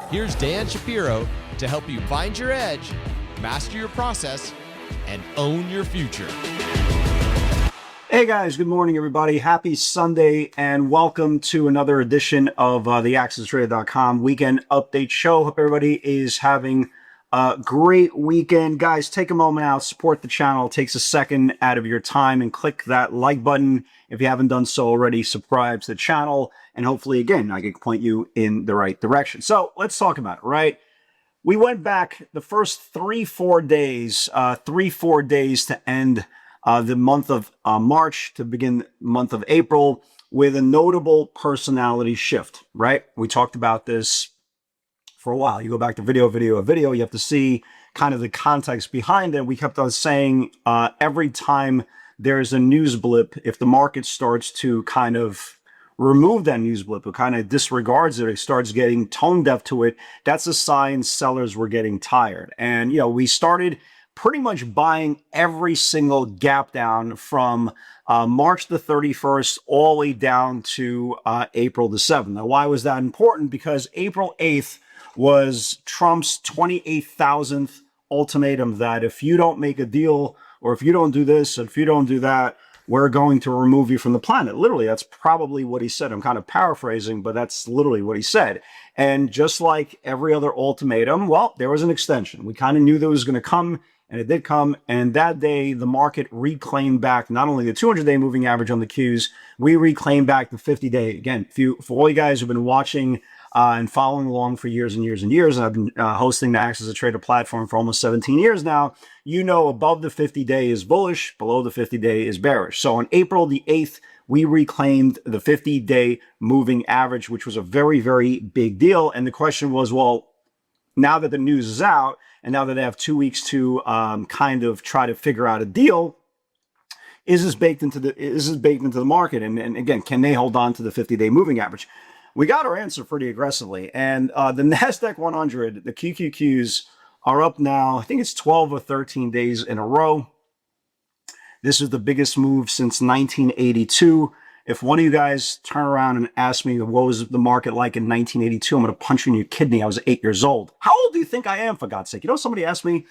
Here's Dan Shapiro to help you find your edge, master your process, and own your future. Hey guys, good morning everybody. Happy Sunday and welcome to another edition of the AccessTrader.com weekend update show. Hope everybody is having a great weekend. Guys, take a moment out, support the channel. It takes a second out of your time and click that like button. If you haven't done so already, subscribe to the channel and hopefully, again, I can point you in the right direction. So let's talk about it, right? We went back the first 3-4 days, 3-4 days to end the month of March to begin the month of April with a notable personality shift, right? We talked about this for a while. You go back to video, you have to see kind of the context behind it. We kept on saying every time there's a news blip, if the market starts to kind of remove that news blip, it kind of disregards it, it starts getting tone deaf to it, that's a sign sellers were getting tired. And, you know, we started pretty much buying every single gap down from March the 31st all the way down to April the 7th. Now, why was that important? Because April 8th was Trump's 28,000th ultimatum that if you don't make a deal, or if you don't do this, if you don't do that, we're going to remove you from the planet. Literally, that's probably what he said. I'm kind of paraphrasing, but that's literally what he said. And just like every other ultimatum, well, there was an extension. We kind of knew that was going to come, and it did come. And that day, the market reclaimed back not only the 200-day moving average on the Qs, we reclaimed back the 50-day. Again, for all you guys who've been watching and following along for years and years and years, and I've been hosting the Access a Trader platform for almost 17 years now, you know above the 50-day is bullish, below the 50-day is bearish. So on April the 8th, we reclaimed the 50-day moving average, which was a very, very big deal. And the question was, well, now that the news is out, and now that they have 2 weeks to kind of try to figure out a deal, is this baked into the market? And again, can they hold on to the 50-day moving average? We got our answer pretty aggressively. And the NASDAQ 100, the QQQs, are up now, I think it's 12 or 13 days in a row. This is the biggest move since 1982. If one of you guys turn around and ask me what was the market like in 1982, I'm going to punch you in your kidney. I was 8 years old. How old do you think I am, for God's sake? You know, somebody asked me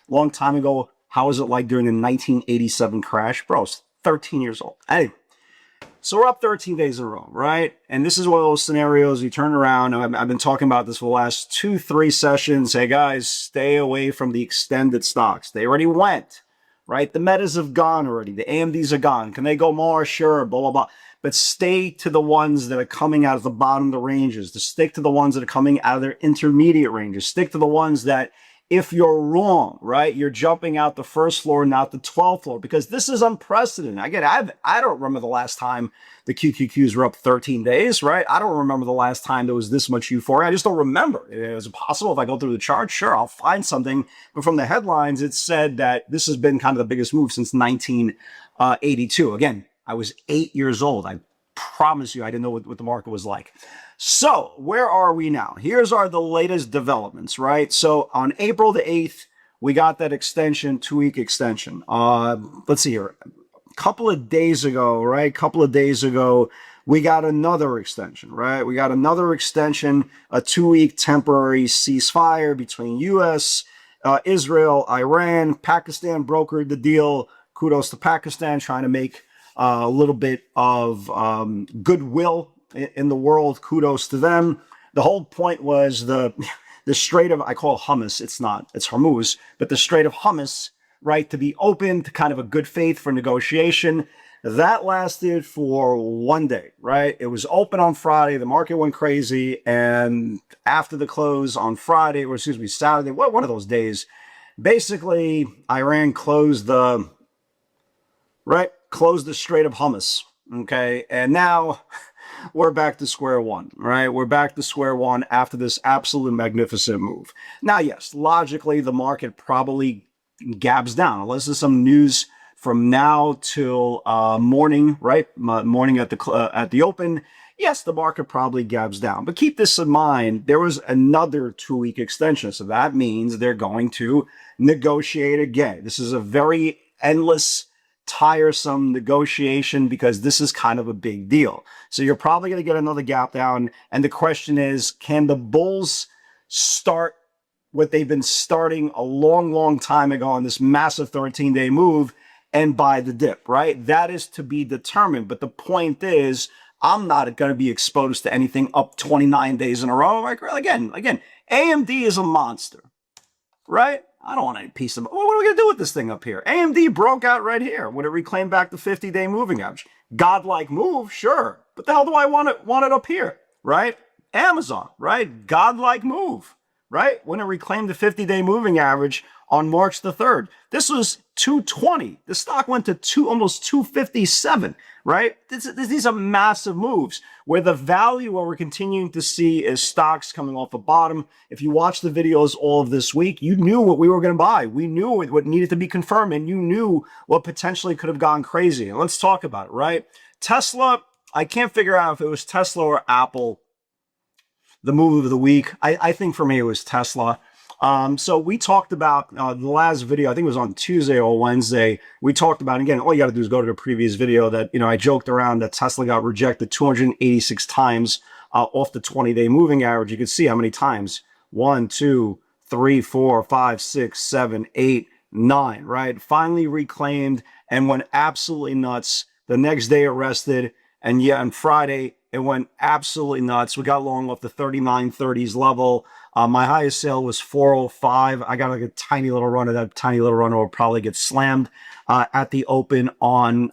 a long time ago, how was it like during the 1987 crash? Bro, I was 13 years old. Anyway. So we're up 13 days in a row, right? And this is one of those scenarios you turn around. I've been talking about this for the last 2-3 sessions. Hey guys, stay away from the extended stocks. They already went, right? The Metas have gone already. The AMDs are gone. Can they go more? Sure, blah, blah, blah. But stay to the ones that are coming out of the bottom of the ranges. To stick to the ones that are coming out of their intermediate ranges. Stick to the ones that, if you're wrong, right, you're jumping out the first floor, not the 12th floor, because this is unprecedented. Again, I don't remember the last time the QQQs were up 13 days, right? I don't remember the last time there was this much euphoria. I just don't remember. Is it possible if I go through the chart? Sure, I'll find something. But from the headlines, it said that this has been kind of the biggest move since 1982. Again, I was 8 years old. I promise you, I didn't know what the market was like. So where are we now? Here's the latest developments, right? So on April the 8th, we got that extension, 2-week extension. Let's see here. A couple of days ago, we got another extension, right? We got another extension, a 2-week temporary ceasefire between U.S., Israel, Iran. Pakistan brokered the deal. Kudos to Pakistan, trying to make a little bit of goodwill in the world. Kudos to them. The whole point was the Strait of, I call Hummus, it's not, it's Hormuz, but the Strait of Hummus, right, to be open to kind of a good faith for negotiation. That lasted for 1 day, right? It was open on Friday. The market went crazy. And after the close on Friday, or excuse me, Saturday, one of those days, basically Iran closed the Strait of Hummus. Okay. And now we're back to square one, right? We're back to square one after this absolute magnificent move. Now, yes, logically, the market probably gabs down, unless there's some news from now till morning, right? Morning at the open. Yes, the market probably gabs down. But keep this in mind, there was another 2-week extension. So that means they're going to negotiate again. This is a very endless, tiresome negotiation because this is kind of a big deal. So you're probably going to get another gap down. And the question is, can the bulls start what they've been starting a long, long time ago on this massive 13-day move and buy the dip, right? That is to be determined. But the point is, I'm not going to be exposed to anything up 29 days in a row. Like, again, AMD is a monster, right? I don't want any piece of, what are we going to do with this thing up here? AMD broke out right here when it reclaimed back the 50-day moving average. Godlike move, sure. But the hell do I want it up here, right? Amazon, right? Godlike move, right? When it reclaimed the 50-day moving average on March the 3rd. This was 220. The stock went to almost 257, right? These are massive moves where the value, what we're continuing to see is stocks coming off the bottom. If you watch the videos all of this week, you knew what we were going to buy. We knew what needed to be confirmed, and you knew what potentially could have gone crazy. And let's talk about it, right? Tesla, I can't figure out if it was Tesla or Apple, the move of the week. I think for me it was Tesla. So we talked about the last video, I think it was on Tuesday or Wednesday. We talked about, again, all you got to do is go to the previous video that, I joked around that Tesla got rejected 286 times off the 20-day moving average. You can see how many times. 1, 2, 3, 4, 5, 6, 7, 8, 9, right? Finally reclaimed and went absolutely nuts. The next day arrested. And yeah, on Friday, it went absolutely nuts. We got long off the 39.30s level. My highest sale was 405. I got like a tiny little runner. That tiny little runner will probably get slammed at the open on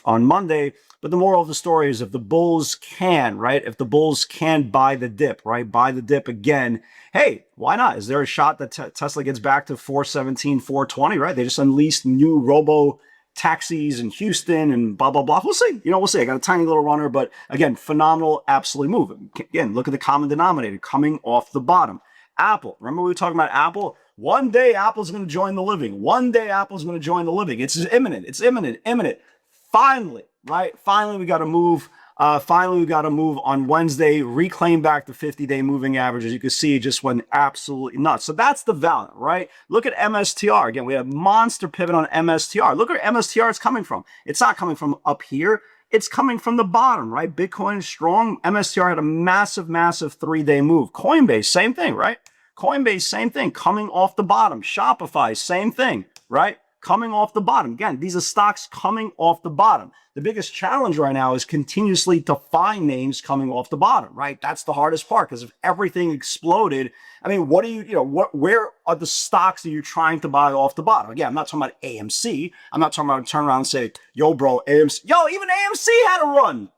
Monday. But the moral of the story is if the bulls can, right? If the bulls can buy the dip, right? Buy the dip again. Hey, why not? Is there a shot that Tesla gets back to 417, 420, right? They just unleashed new robo taxis in Houston and blah, blah, blah. We'll see. We'll see. I got a tiny little runner, but again, phenomenal, absolutely move. Again, look at the common denominator coming off the bottom. Apple. Remember we were talking about Apple? One day Apple's going to join the living. One day Apple's going to join the living. It's imminent. It's imminent. Finally, right? Finally, we got to move. Finally, we got to move on Wednesday, reclaim back the 50-day moving average. As you can see, it just went absolutely nuts. So that's the value, right? Look at MSTR. Again, we have monster pivot on MSTR. Look where MSTR is coming from. It's not coming from up here. It's coming from the bottom, right? Bitcoin is strong. MSTR had a massive, massive 3-day move. Coinbase, same thing, right? Coinbase, same thing, coming off the bottom. Shopify, same thing, right? Coming off the bottom. Again, these are stocks coming off the bottom. The biggest challenge right now is continuously to find names coming off the bottom, right? That's the hardest part, because if everything exploded, I mean, what do where are the stocks that you're trying to buy off the bottom? Again, I'm not talking about AMC. I'm not talking about turn around and say, yo, bro, AMC, yo, even AMC had a run.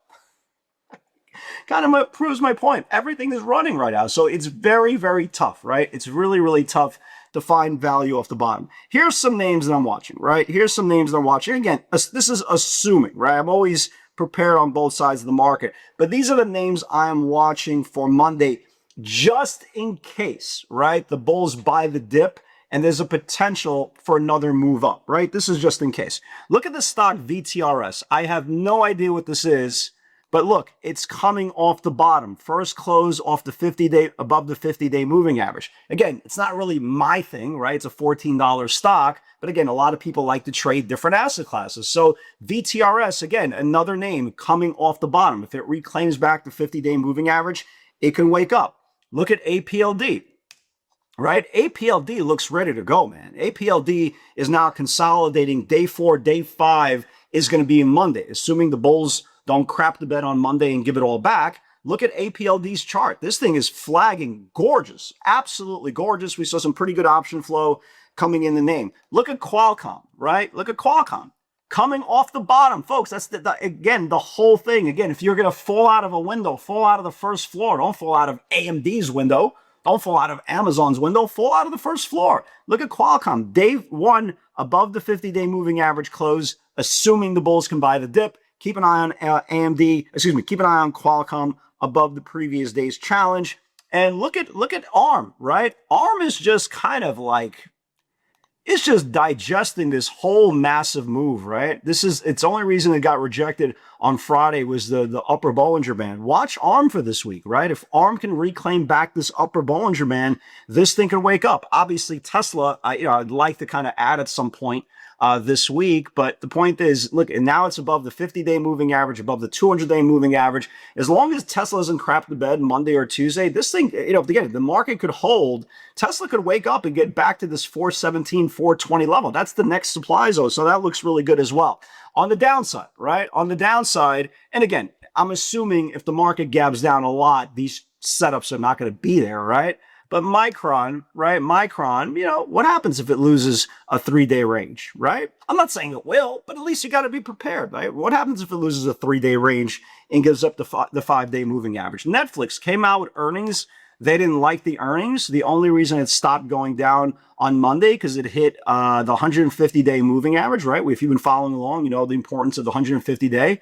Kind of proves my point. Everything is running right now. So it's very, very tough, right? It's really, really tough to find value off the bottom. Here's some names that I'm watching, right? Here's some names that I'm watching. Again, this is assuming, right? I'm always prepared on both sides of the market. But these are the names I'm watching for Monday, just in case, right? The bulls buy the dip and there's a potential for another move up, right? This is just in case. Look at the stock VTRS. I have no idea what this is. But look, it's coming off the bottom. First close off the 50-day, above the 50-day moving average. Again, it's not really my thing, right? It's a $14 stock. But again, a lot of people like to trade different asset classes. So VTRS, again, another name coming off the bottom. If it reclaims back the 50-day moving average, it can wake up. Look at APLD, right? APLD looks ready to go, man. APLD is now consolidating. Day 4, day 5 is going to be Monday, assuming the bulls don't crap the bed on Monday and give it all back. Look at APLD's chart. This thing is flagging gorgeous, absolutely gorgeous. We saw some pretty good option flow coming in the name. Look at Qualcomm, right? Look at Qualcomm coming off the bottom, folks. That's again, the whole thing. Again, if you're going to fall out of a window, fall out of the first floor. Don't fall out of AMD's window. Don't fall out of Amazon's window. Fall out of the first floor. Look at Qualcomm. Day 1 above the 50-day moving average close, assuming the bulls can buy the dip. Keep an eye on keep an eye on Qualcomm above the previous day's challenge. And look at ARM, right? ARM is just kind of like, it's just digesting this whole massive move, right? It's only reason it got rejected on Friday was the upper Bollinger Band. Watch ARM for this week, right? If ARM can reclaim back this upper Bollinger Band, this thing can wake up. Obviously, Tesla, I'd like to kind of add at some point. this week. But the point is, look, and now it's above the 50-day moving average, above the 200-day moving average. As long as Tesla doesn't crap the bed Monday or Tuesday, this thing, again, the market could hold. Tesla could wake up and get back to this 417, 420 level. That's the next supply zone. So that looks really good as well. On the downside, right? On the downside, and again, I'm assuming if the market gaps down a lot, these setups are not going to be there, right? But Micron, right? Micron, what happens if it loses a 3-day range, right? I'm not saying it will, but at least you got to be prepared, right? What happens if it loses a 3-day range and gives up the 5-day moving average? Netflix came out with earnings. They didn't like the earnings. The only reason it stopped going down on Monday because it hit the 150-day moving average, right? If you've been following along, you know the importance of the 150-day.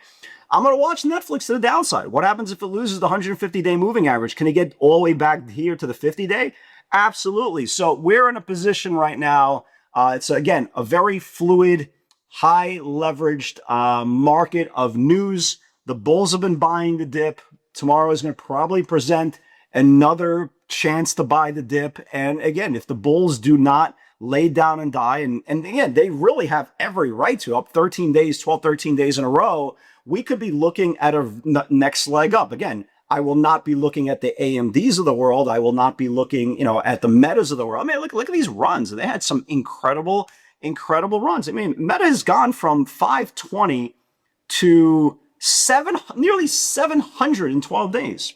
I'm going to watch Netflix to the downside. What happens if it loses the 150-day moving average? Can it get all the way back here to the 50-day? Absolutely. So we're in a position right now. It's, again, a very fluid, high leveraged market of news. The bulls have been buying the dip. Tomorrow is going to probably present another chance to buy the dip. And again, if the bulls do not lay down and die, and again, they really have every right to, up 13 days, 12, 13 days in a row, we could be looking at a next leg up. Again, I will not be looking at the AMDs of the world. I will not be looking, at the Metas of the world. I mean, look at these runs. They had some incredible runs. I mean, Meta has gone from 520 to nearly 700 in 12 days.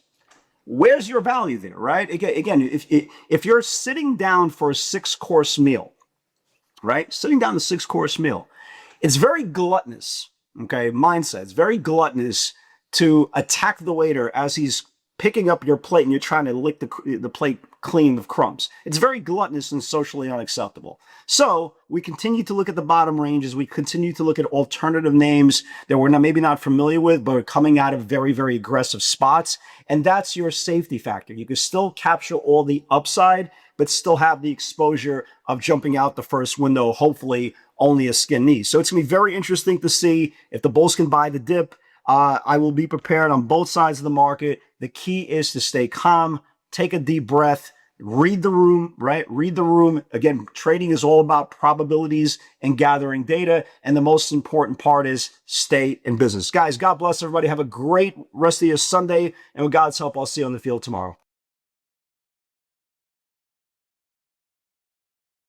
Where's your value there, right? Again, if you're sitting down for a 6-course meal, right? Sitting down a 6-course meal, it's very gluttonous. Okay, mindset. It's very gluttonous to attack the waiter as he's picking up your plate and you're trying to lick the plate clean of crumbs. It's very gluttonous and socially unacceptable. So we continue to look at the bottom ranges. We continue to look at alternative names that we're maybe not familiar with, but are coming out of very, very aggressive spots. And that's your safety factor. You can still capture all the upside, but still have the exposure of jumping out the first window, hopefully only a skin knee. So it's going to be very interesting to see if the bulls can buy the dip. I will be prepared on both sides of the market. The key is to stay calm, take a deep breath, read the room, right? Read the room. Again, trading is all about probabilities and gathering data. And the most important part is stay in business. Guys, God bless everybody. Have a great rest of your Sunday. And with God's help, I'll see you on the field tomorrow.